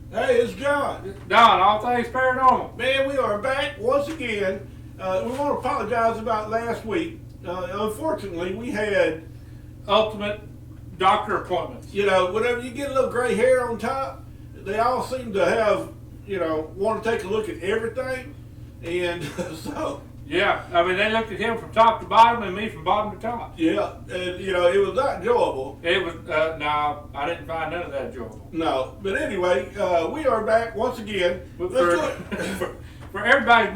Hey, it's John. Don, all things paranormal. Man, we are back once again. We want to apologize about last week. Unfortunately, we had, Ultimate doctor appointments. whenever you get a little gray hair on top, they all seem to have, want to take a look at everything. And so, Yeah, I mean, they looked at him from top to bottom and me from bottom to top. yeah, and, it was not enjoyable. It was, no, I didn't find none of that enjoyable. No, but anyway, we are back once again. But Let's do it. for everybody's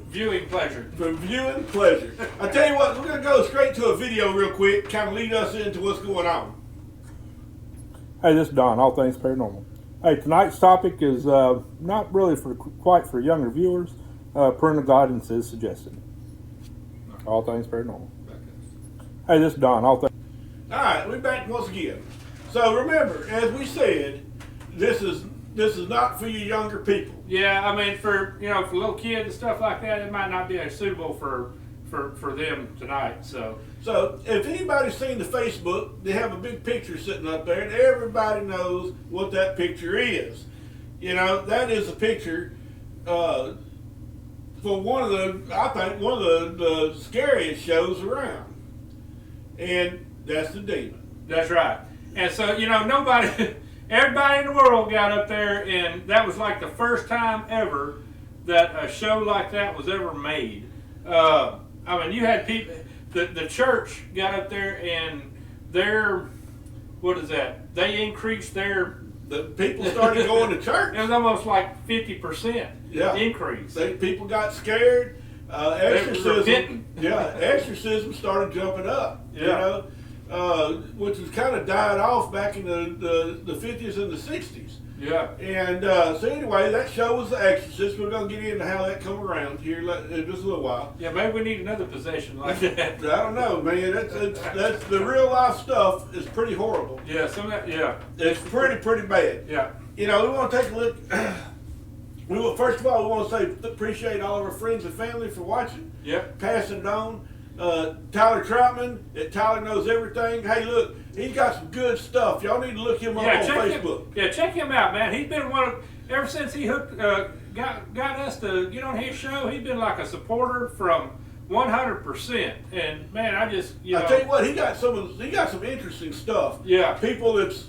viewing pleasure. For viewing pleasure. I tell you what, we're going to go straight to a video real quick, kind of lead us into what's going on. Hey, this is Don, All Things Paranormal. Hey, tonight's topic is not really quite for younger viewers. Parental guidance is suggested. All Things Paranormal. Hey, this is Don, All Things. All right, we're back once again. So remember, as we said, this is not for you younger people. Yeah, I mean, for little kids and stuff like that, it might not be as suitable for them tonight. So if anybody's seen the Facebook, they have a big picture sitting up there, and everybody knows what that picture is. That is a picture for one of the scariest shows around, and that's the demon. That's right. And so everybody in the world got up there, and that was like the first time ever that a show like that was ever made. I mean, you had people. The church got up there, and they increased their. The people started going to church. It was almost like 50% increase. People got scared. Exorcism started jumping up. Yeah. Which was kind of died off back in the 50s and the 60s. Yeah. And so anyway, that show was The Exorcist. We're going to get into how that come around here in just a little while. Yeah, maybe we need another possession like that. I don't know, man. That's the real life stuff is pretty horrible. Yeah, some of that. Yeah, it's pretty bad. Yeah. We want to take a look. First of all, we want to say appreciate all of our friends and family for watching. Yep. Passing it on. Tyler Troutman at Tyler Knows Everything. Hey, look, he's got some good stuff. Y'all need to look him up on Facebook. Check him out, man. He's been ever since he got us to get on his show. He's been like a supporter from 100%. And man, I tell you what, he got some interesting stuff. Yeah. People that's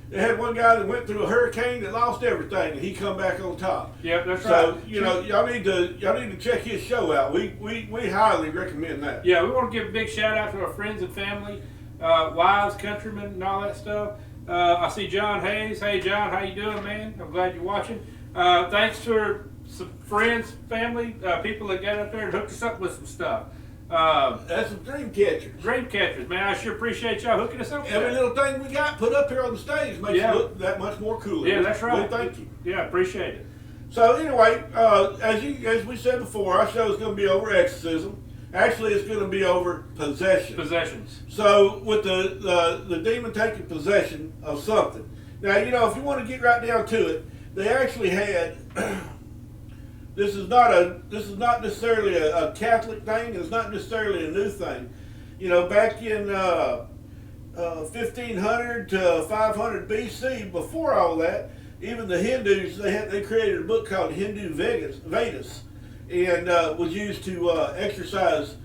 they had one guy that went through a hurricane that lost everything, and he come back on top. Yeah, that's right. So y'all need to check his show out. We highly recommend that. Yeah, we want to give a big shout out to our friends and family, wives, countrymen, and all that stuff. I see John Hayes. Hey, John, how you doing, man? I'm glad you're watching. Thanks to our friends, family, people that got up there and hooked us up with some stuff. That's some dream catchers. Dream catchers, man. I sure appreciate y'all hooking us up. Every little thing we got put up here on the stage makes it look that much more cooler. Yeah, that's right. Thank you. Yeah, appreciate it. So anyway, as we said before, our show is going to be over exorcism. Actually, it's going to be over possession. Possessions. So with the demon taking possession of something. Now, if you want to get right down to it, they actually had. This is not necessarily a Catholic thing. It's not necessarily a new thing. Back in 1500 to 500 BC, before all that, even the Hindus they created a book called Hindu Vedas, and was used to exorcise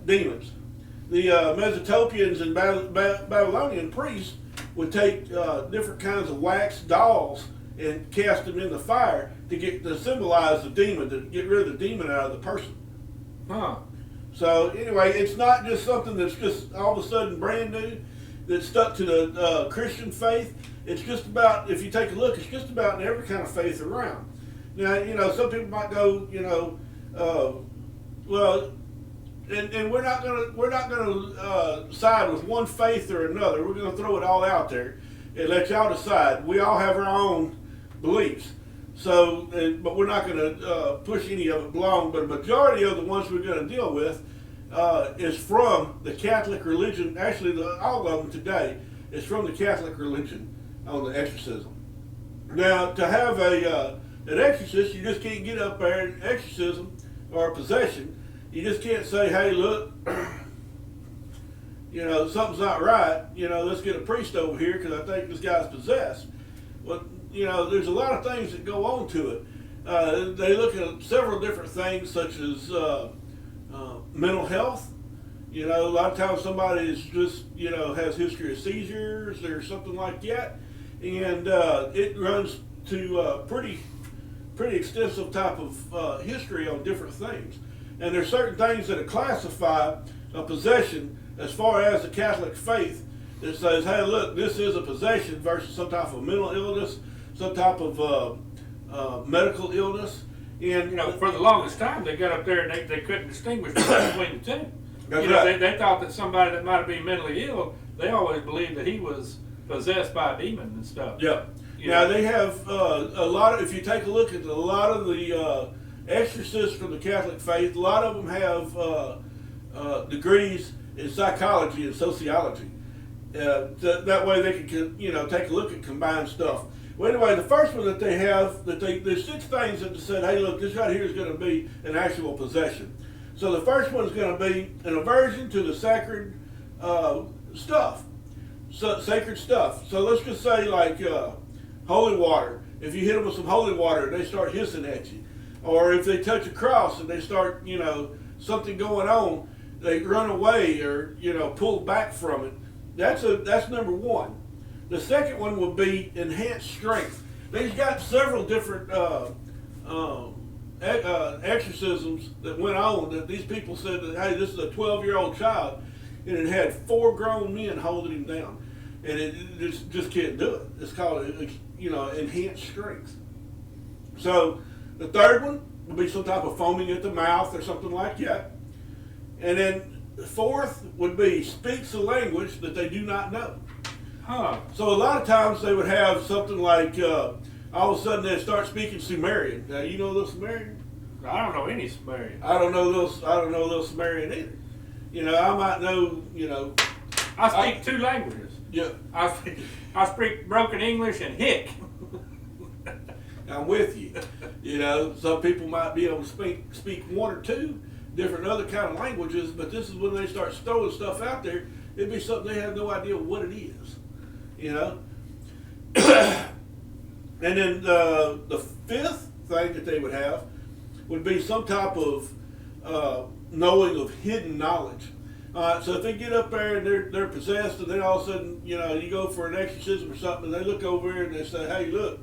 demons. The Mesopotamians and Babylonian priests would take different kinds of wax dolls and cast them in the fire to symbolize the demon, to get rid of the demon out of the person. Huh. So anyway, it's not just something that's just all of a sudden brand new, that's stuck to the Christian faith. It's just about, if you take a look, it's just about in every kind of faith around. Now, some people might go, well, and we're not gonna side with one faith or another. We're gonna throw it all out there and let y'all decide. We all have our own beliefs. So, but we're not going to push any of it along. But a majority of the ones we're going to deal with is from the Catholic religion. Actually, all of them today is from the Catholic religion on the exorcism. Now, to have an exorcist, you just can't get up there and exorcism or possession. You just can't say, hey, look, something's not right. Let's get a priest over here because I think this guy's possessed. Well, there's a lot of things that go on to it. They look at several different things, such as mental health. A lot of times somebody is just, has history of seizures or something like that, and it runs to pretty extensive type of history on different things. And there's certain things that classify a possession as far as the Catholic faith that says, hey, look, this is a possession versus some type of mental illness, some type of medical illness. And for the longest time, they got up there and they couldn't distinguish between the two. That's right. They thought that somebody that might have been mentally ill, they always believed that he was possessed by a demon and stuff. Yeah. Now they have a lot of. If you take a look at a lot of the exorcists from the Catholic faith, a lot of them have degrees in psychology and sociology. That way they can take a look at combined stuff. Well, anyway, the first one that they have, there's 6 things that they said, hey, look, this right here is going to be an actual possession. So the first one is going to be an aversion to the sacred stuff, sacred stuff. So let's just say like holy water. If you hit them with some holy water, they start hissing at you. Or if they touch a cross and they start, something going on, they run away or, pull back from it. That's number one. The second one would be enhanced strength. They've got several different exorcisms that went on that these people said that, hey, this is a 12-year-old child, and it had 4 grown men holding him down, and it just can't do it. It's called enhanced strength. So the third one would be some type of foaming at the mouth or something like that, and then the fourth would be speaks a language that they do not know. So a lot of times they would have something like all of a sudden they'd start speaking Sumerian. Now you know little Sumerian? I don't know any Sumerian. I don't know little Sumerian either. I might know. I speak 2 languages. Yeah. I speak broken English and Hick. I'm with you. Some people might be able to speak 1 or 2 different other kind of languages, but this is when they start throwing stuff out there. It'd be something they have no idea what it is. And then the fifth thing that they would have would be some type of knowing of hidden knowledge. So if they get up there and they're possessed, and then all of a sudden, you go for an exorcism or something, and they look over here and they say, hey, look,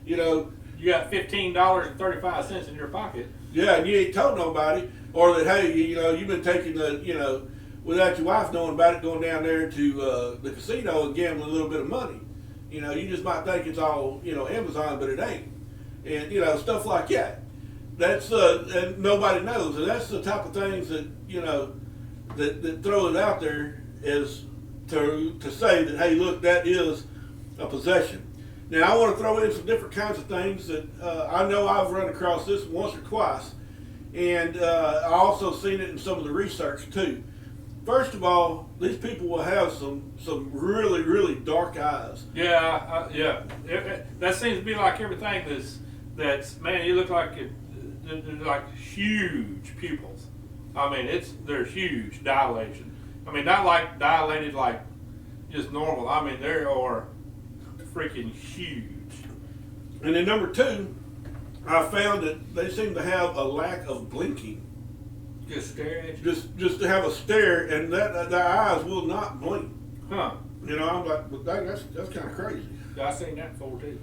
you got $15.35 in your pocket. Yeah, and you ain't told nobody, or that, hey, you've been taking the, without your wife knowing about it, going down there to the casino and gambling a little bit of money. You just might think it's all, Amazon, but it ain't. And, stuff like that. That's, and nobody knows. And that's the type of things that, that throw it out there is to say that, hey, look, that is a possession. Now, I want to throw in some different kinds of things that I know I've run across this once or twice. And I also seen it in some of the research, too. First of all, these people will have some really, really dark eyes. Yeah, yeah. That seems to be like everything that's man, you look like they're like huge pupils. I mean, they're huge, dilation. I mean, not like dilated like just normal. I mean, they are freaking huge. And then number 2, I found that they seem to have a lack of blinking. Just stare at you? Just to have a stare, and that their eyes will not blink. Huh. I'm like, well, that's kind of crazy. Yeah, I've seen that before too.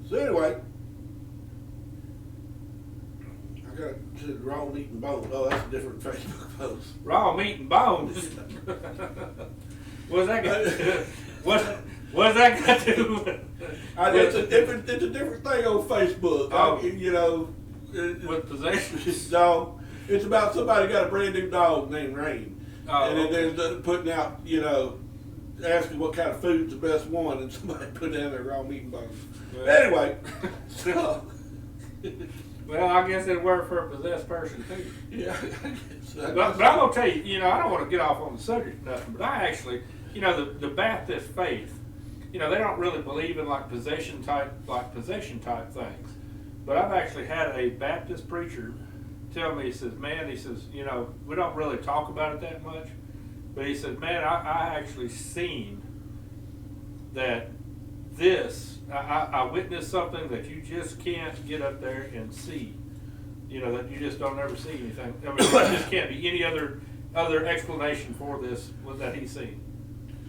So anyway, I got to raw meat and bones. Oh, that's a different Facebook post. Raw meat and bones. What's that got? What's that got to do with? It's a different thing on Facebook. Oh. With possessions. Dog. It's about somebody got a brand new dog named Rain. Oh, and then they're putting out, asking what kind of food's the best one, and somebody put down their raw meat and bones. Well. Anyway, so. Well, I guess it'd work for a possessed person too. Yeah. But I'm going to tell you, I don't want to get off on the subject or nothing, but I actually, the Baptist faith, they don't really believe in like possession type things. But I've actually had a Baptist preacher tell me, he says, we don't really talk about it that much, but he said, man, I actually seen that this, I witnessed something that you just can't get up there and see. You know, that you just don't ever see anything. I mean, there just can't be any other explanation for this that he's seen.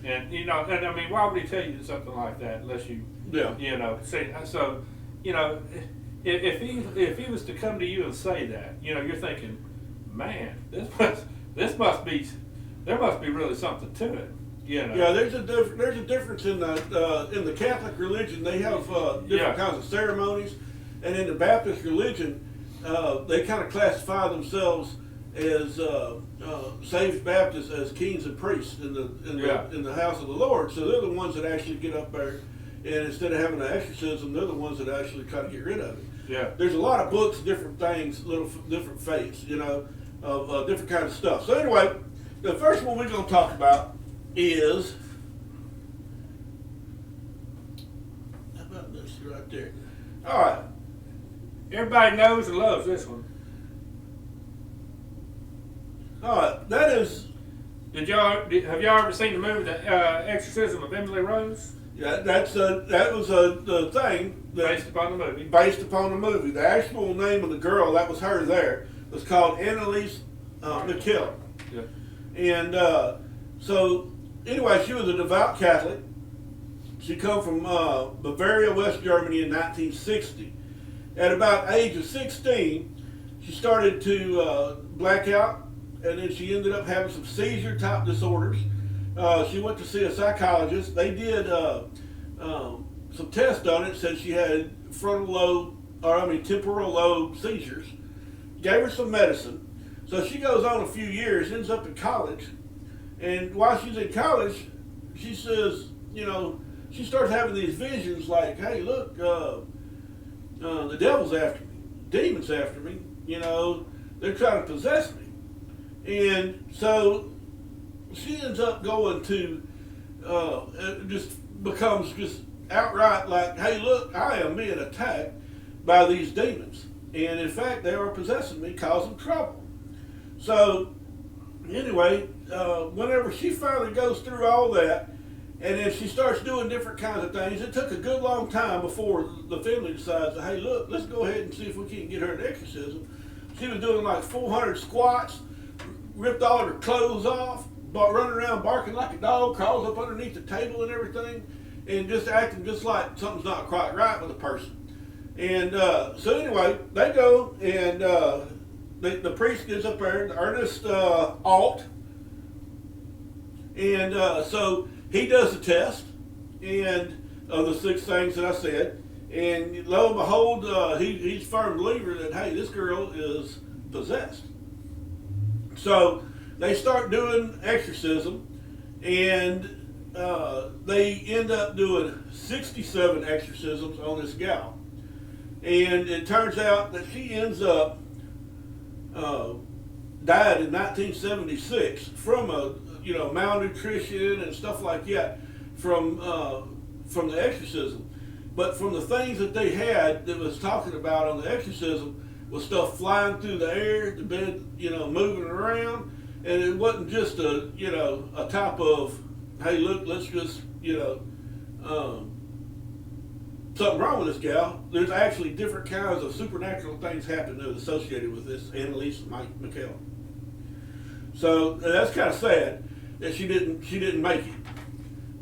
And, you know, and I mean, why would he tell you something like that unless you, you know, say, so, you know, if he was to come to you and say that, you know, you're thinking, man, there must be really something to it. You know? Yeah, there's a difference in the Catholic religion. They have different kinds of ceremonies, and in the Baptist religion, they kind of classify themselves as saved Baptists as kings and priests in the house of the Lord. So they're the ones that actually get up there, and instead of having an exorcism, they're the ones that actually try to get rid of it. Yeah. There's a lot of books, different things, different faiths, you know, of different kinds of stuff. So anyway, the first one we're going to talk about is, how about this right there? All right. Everybody knows and loves this one. All right, that is. Have y'all ever seen the movie The Exorcism of Emily Rose? Yeah, that was the thing. Based upon the movie. Based upon the movie. The actual name of the girl, that was her there, was called Annalise McKell. Yeah. And so, anyway, she was a devout Catholic. She come from Bavaria, West Germany in 1960. At about age of 16, she started to black out, and then she ended up having some seizure-type disorders. She went to see a psychologist. They did some tests on it, said she had temporal lobe seizures. Gave her some medicine. So she goes on a few years, ends up in college, and while she's in college, she says, you know, she starts having these visions like, hey, look, the devil's after me, demons after me, you know, they're trying to possess me. And so she ends up going to, it just becomes just outright like, hey, look, I am being attacked by these demons. And in fact, they are possessing me, causing trouble. So anyway, whenever she finally goes through all that, and then she starts doing different kinds of things, it took a good long time before the family decides, hey, look, let's go ahead and see if we can get her an exorcism. She was doing like 400 squats, ripped all of her clothes off, running around barking like a dog, crawls up underneath the table and everything, and just acting just like something's not quite right with a person. And so anyway, they go, and the priest gets up there, Ernest Alt, and so he does the test, and of the 6 things that I said, and lo and behold, he's a firm believer that, hey, this girl is possessed. So they start doing exorcism, and they end up doing 67 exorcisms on this gal. And it turns out that she ends up died in 1976 from malnutrition and stuff like that from the exorcism. But from the things that they had that was talking about on the exorcism was stuff flying through the air, the bed, moving around, and it wasn't just a type of, hey, look, let's just, something wrong with this gal. There's actually different kinds of supernatural things happening that was associated with this Annalise McKell. So that's kind of sad that she didn't make it.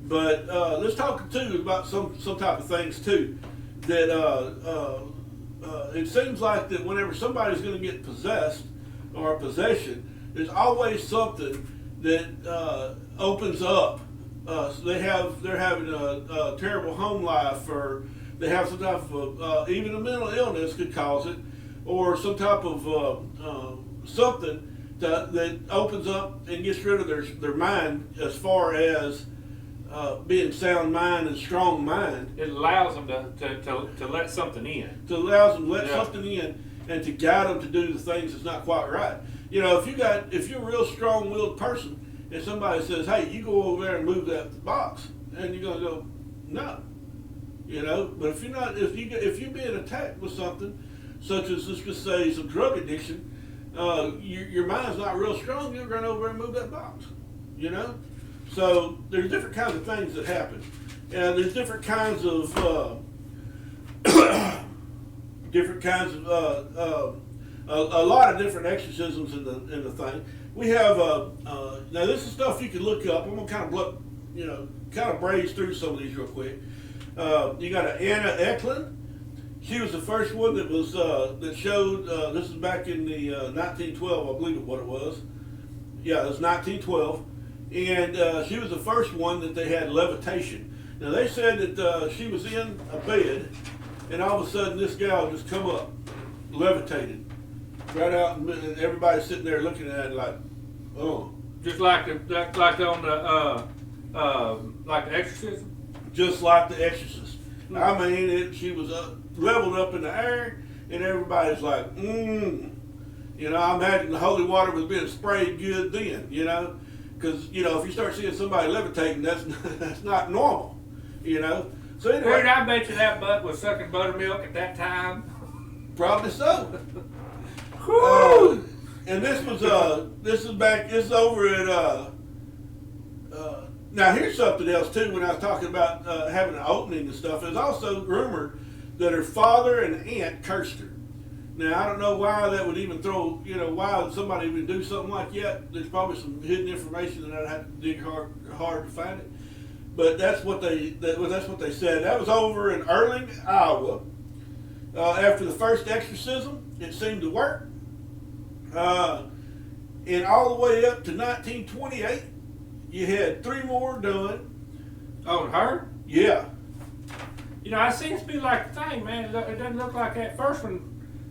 But let's talk too about some type of things too. That it seems like that whenever somebody's going to get possessed or a possession, there's always something that opens up. So they're having a terrible home life, or they have some type of even a mental illness could cause it, or some type of something that opens up and gets rid of their mind as far as being sound mind and strong mind. It allows them to let something in. It allows them to let something in and to guide them to do the things that's not quite right. If you're a real strong-willed person and somebody says, hey, you go over there and move that box, and you're gonna go, no. But if you're being attacked with something, such as, let's just say, some drug addiction, your mind's not real strong, you'll run over and move that box. So there's different kinds of things that happen, and there's different kinds of a lot of different exorcisms in the thing. We have now this is stuff you can look up. I'm gonna kind of braze through some of these real quick. You got Anna Eklund. She was the first one that was that showed. This is back in the 1912, I believe what it was. Yeah, it was 1912, and she was the first one that they had levitation. Now they said that she was in a bed, and all of a sudden this gal just come up, levitated, right out, and everybody's sitting there looking at it like, oh. Just like on the like the Exorcism. Just like the Exorcist. I mean, she was leveled up in the air, and everybody's like, You know, I imagine the holy water was being sprayed good then, you know, because, you know, if you start seeing somebody levitating, that's not normal, you know. So anyway, Dude, I bet you that butt was sucking buttermilk at that time. probably so. And this is over at, now here's something else too, when I was talking about having an opening and stuff, there's also rumored that her father and aunt cursed her. Now, I don't know why that would even why somebody would do something like that. There's probably some hidden information that I'd have to dig hard to find it. But that's what they said. That was over in Erling, Iowa. After the first exorcism, it seemed to work. And all the way up to 1928, you had 3 more done. On her? Yeah. You know, it seems to be like the thing, man. It doesn't look like that first one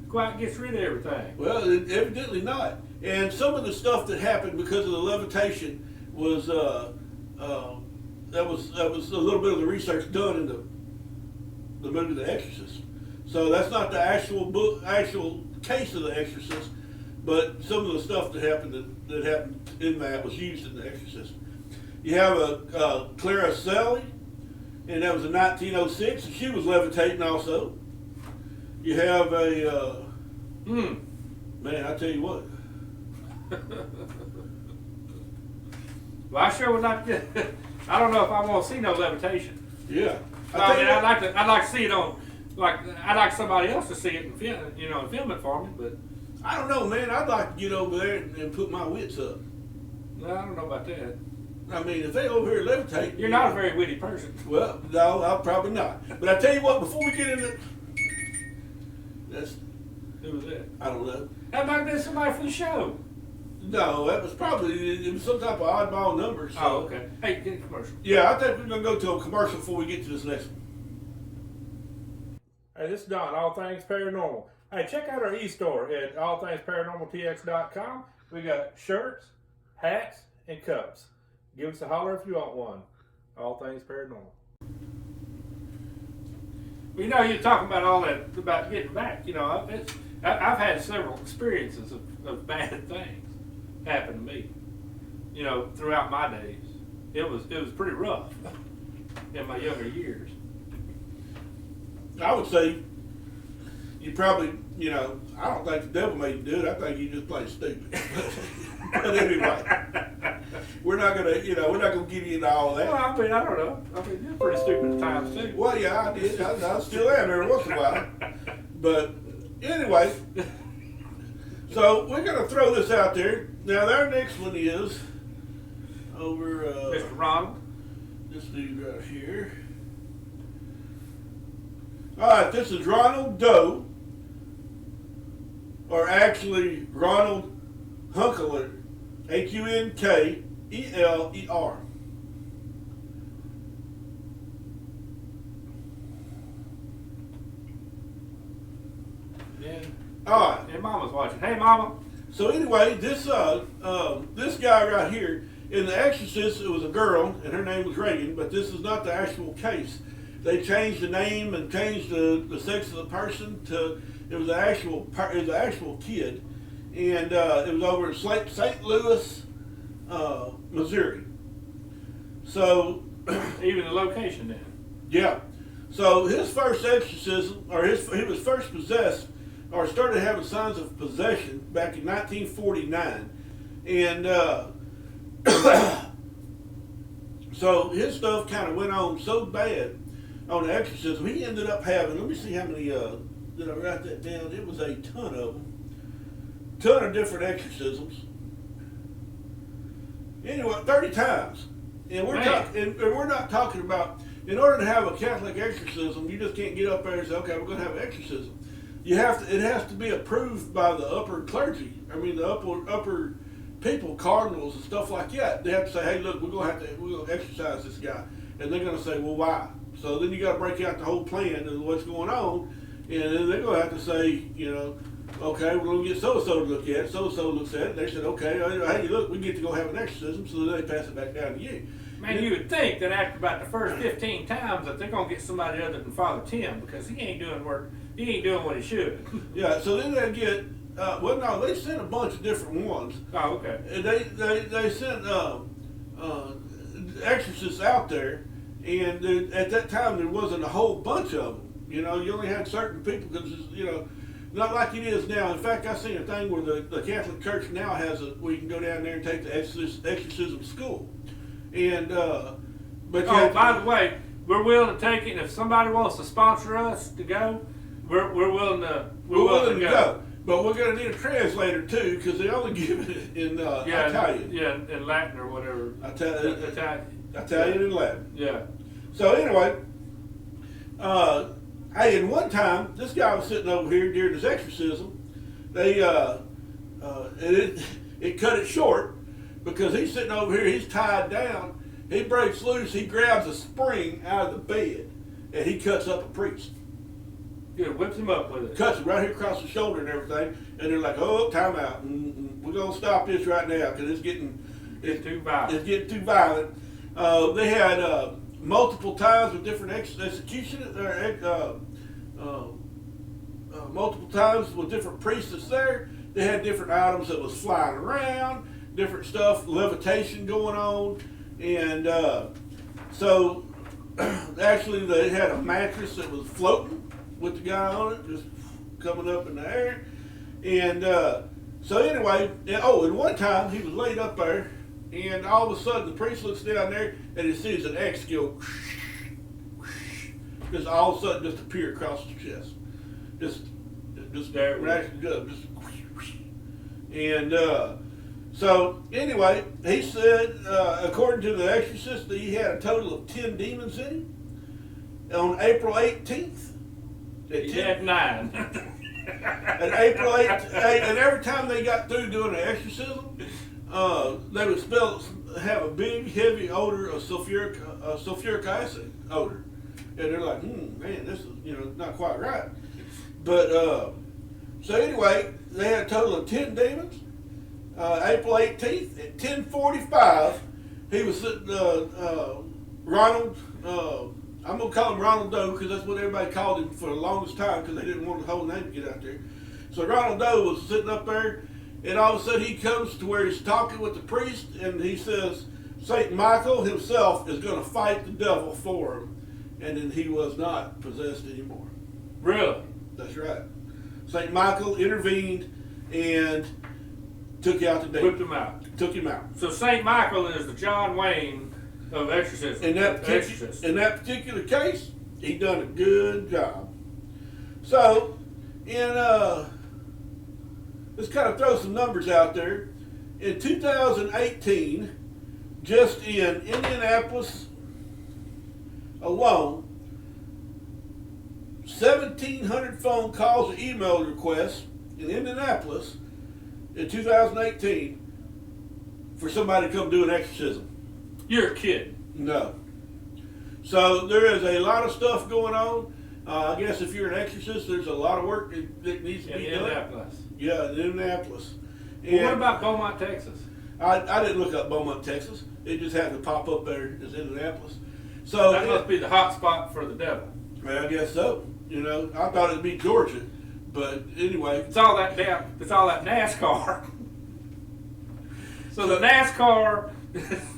quite gets rid of everything. Well, evidently not. And some of the stuff that happened because of the levitation was that was a little bit of the research done in the movie The Exorcist. So that's not the actual case of The Exorcist, but some of the stuff that happened in that was used in The Exorcist. You have a Clara Sally, and that was in 1906. She was levitating also. You have a man, I tell you what. Well, I sure would like to. I don't know if I want to see no levitation. Yeah, I'd like to see it on. I'd like somebody else to see it and film it for me. But I don't know, man. I'd like to get over there and put my wits up. no, I don't know about that. I mean, if they over here levitate, You're not a very witty person. Well, no, I'm probably not. But I tell you what, before we get into that's, Who was that? I don't know. That might have been somebody from the show. No, that was probably it was some type of oddball number. So. Oh, okay. Hey, get a commercial. Yeah, I think we're gonna go to a commercial before we get to this next one. Hey, this is Don, All Things Paranormal. Hey, check out our e-store at allthingsparanormaltx.com. We got shirts, hats, and cups. Give us a holler if you want one. All Things Paranormal. Well, you know, you're talking about all that, about getting back. You know, I've had several experiences of bad things happen to me. You know, throughout my days, it was pretty rough in my younger years. I would say you probably, I don't think the devil made you do it. I think you just plain stupid. But anyway, we're not gonna give you into all that. Well, I mean, I don't know. I mean, you're pretty stupid at times too. Well, yeah, I did. I still am every once in a while. But anyway, so we're gonna throw this out there. Now, our next one is over Mr. Ronald. this dude right here. All right, this is Ronald Doe, or actually Ronald Hunkler, Hunkeleer. And, All right. and Mama's watching. Hey, Mama. So anyway, this guy right here in The Exorcist, it was a girl, and her name was Reagan, but this is not the actual case. They changed the name and changed the sex of the person to it was an actual kid, and it was over in St. Louis, Missouri. So Even the location then. yeah, so his first exorcism, or he was first possessed, or started having signs of possession back in 1949, and So his stuff kind of went on so bad on the exorcism. He ended up having, let me see how many, did I write that down? It was a ton of them. Ton of different exorcisms. Anyway, 30 times. And we're and we're not talking about, in order to have a Catholic exorcism, you just can't get up there and say, okay, we're going to have an exorcism. You have to. It has to be approved by the upper clergy. I mean, the upper people, cardinals and stuff like that. They have to say, hey, look, we're going to exorcise this guy, and they're going to say, well, why? So then you got to break out the whole plan of what's going on, and then they're going to have to say, okay, we're going to get so-and-so to look at it. So-and-so looks at it. They said, okay, hey, look, we get to go have an exorcism, so then they pass it back down to you. Man, you would think that after about the first 15 times that they're going to get somebody other than Father Tim, because he ain't doing work. He ain't doing what he should. Yeah, so then they get, well, no, they sent a bunch of different ones. Oh, okay. And they sent exorcists out there, and at that time there wasn't a whole bunch of them. You only had certain people because, not like it is now. In fact, I seen a thing where the Catholic Church now has where you can go down there and take the exorcism school. And, but by the way, we're willing to take it. And if somebody wants to sponsor us to go, we're willing to. We're willing to go. But we're going to need a translator too, because they only give it in Italian. Yeah, in Latin or whatever. Italian and Latin. Yeah. So anyway, hey, and one time this guy was sitting over here during his exorcism. They it cut it short because he's sitting over here. He's tied down. He breaks loose. He grabs a spring out of the bed, and he cuts up a priest. Yeah, whips him up with it. Cuts him right here across the shoulder and everything. And they're like, "Oh, time out. We're gonna stop this right now because it's getting too violent." It's getting too violent." They had multiple times with different executions, multiple times with different priests that's there. They had different items that was flying around, different stuff, levitation going on, and so actually they had a mattress that was floating with the guy on it, just coming up in the air. And so anyway, and one time he was laid up there, and all of a sudden the priest looks down there and he sees an X go, just all of a sudden just appear across the chest. Just there, and so anyway, he said, according to the exorcist, that he had a total of 10 demons in him. On April 18th, he had 9. And April 8th, and every time they got through doing the exorcism, they would have a big, heavy odor of sulfuric acid odor, and they're like, man, this is not quite right. But so anyway, they had a total of 10 demons. April 18th at 10:45, he was sitting. Ronald. I'm going to call him Ronald Doe because that's what everybody called him for the longest time because they didn't want the whole name to get out there. So Ronald Doe was sitting up there, and all of a sudden he comes to where he's talking with the priest, and he says, St. Michael himself is going to fight the devil for him. And then he was not possessed anymore. Really? That's right. St. Michael intervened and took out the devil. Whipped him out. Took him out. So St. Michael is the John Wayne of exorcism. In that particular case, he done a good job. So, let's kind of throw some numbers out there. In 2018, just in Indianapolis alone, 1,700 phone calls or email requests in Indianapolis in 2018 for somebody to come do an exorcism. You're a kid. No. So there is a lot of stuff going on. I guess if you're an exorcist, there's a lot of work that needs to be done. Indianapolis. Yeah, in Indianapolis. Well, what about Beaumont, Texas? I didn't look up Beaumont, Texas. It just happened to pop up there as Indianapolis. So that must be the hot spot for the devil. I guess so. I thought it'd be Georgia, but anyway, it's all that NASCAR. So the NASCAR.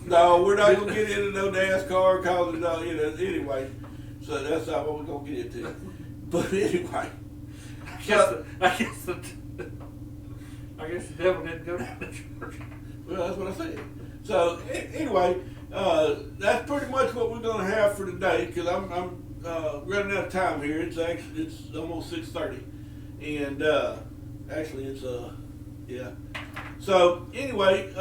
No, we're not gonna get into no NASCAR because anyway. So that's not what we're gonna get into. But anyway, I guess the devil didn't go down to church. Well, that's what I said. So anyway, that's pretty much what we're gonna have for today. Because I'm running out of time here. It's almost 6:30, and actually it's yeah. So anyway,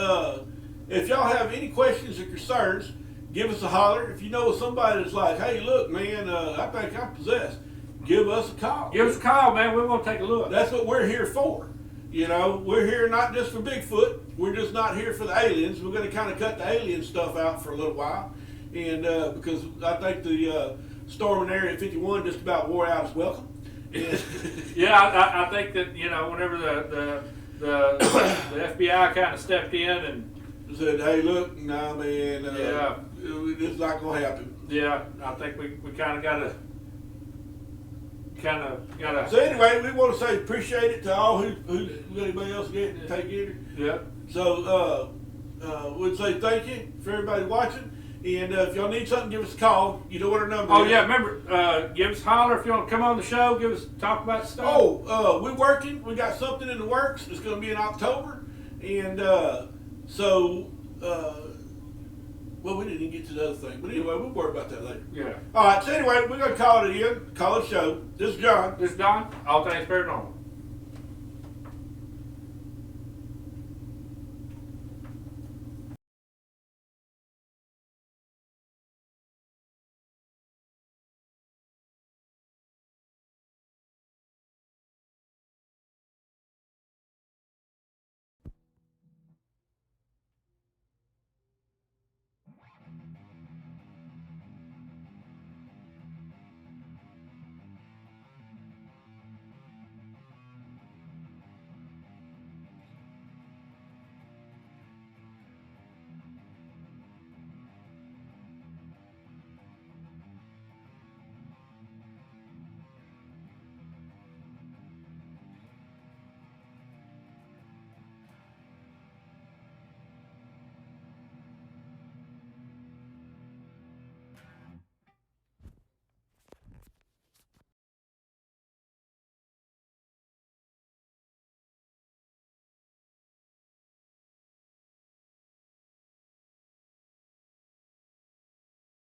if y'all have any questions or concerns, give us a holler. If you know somebody that's like, hey, look, man, I think I'm possessed, give us a call. Give us a call, man. We're gonna take a look. That's what we're here for. You know, we're here not just for Bigfoot. We're just not here for the aliens. We're going to kind of cut the alien stuff out for a little while, and because I think the storm in Area 51 just about wore out its welcome. Yeah, I think that whenever the FBI kind of stepped in and said, hey, look, nah, man, yeah, it's not going to happen. Yeah, I think we kind of got to. So anyway, we want to say appreciate it to all who anybody else getting to take it. Yeah. So we'd say thank you for everybody watching, and if y'all need something, give us a call. You know what our number is. Oh yeah, remember, give us a holler if you want to come on the show. Talk about stuff. Oh, we're working. We got something in the works. It's going to be in October, and well, we didn't even get to the other thing, but anyway, we'll worry about that later. Yeah. All right. So anyway, we're going to call it a show. This is John. This is Don. All things paranormal.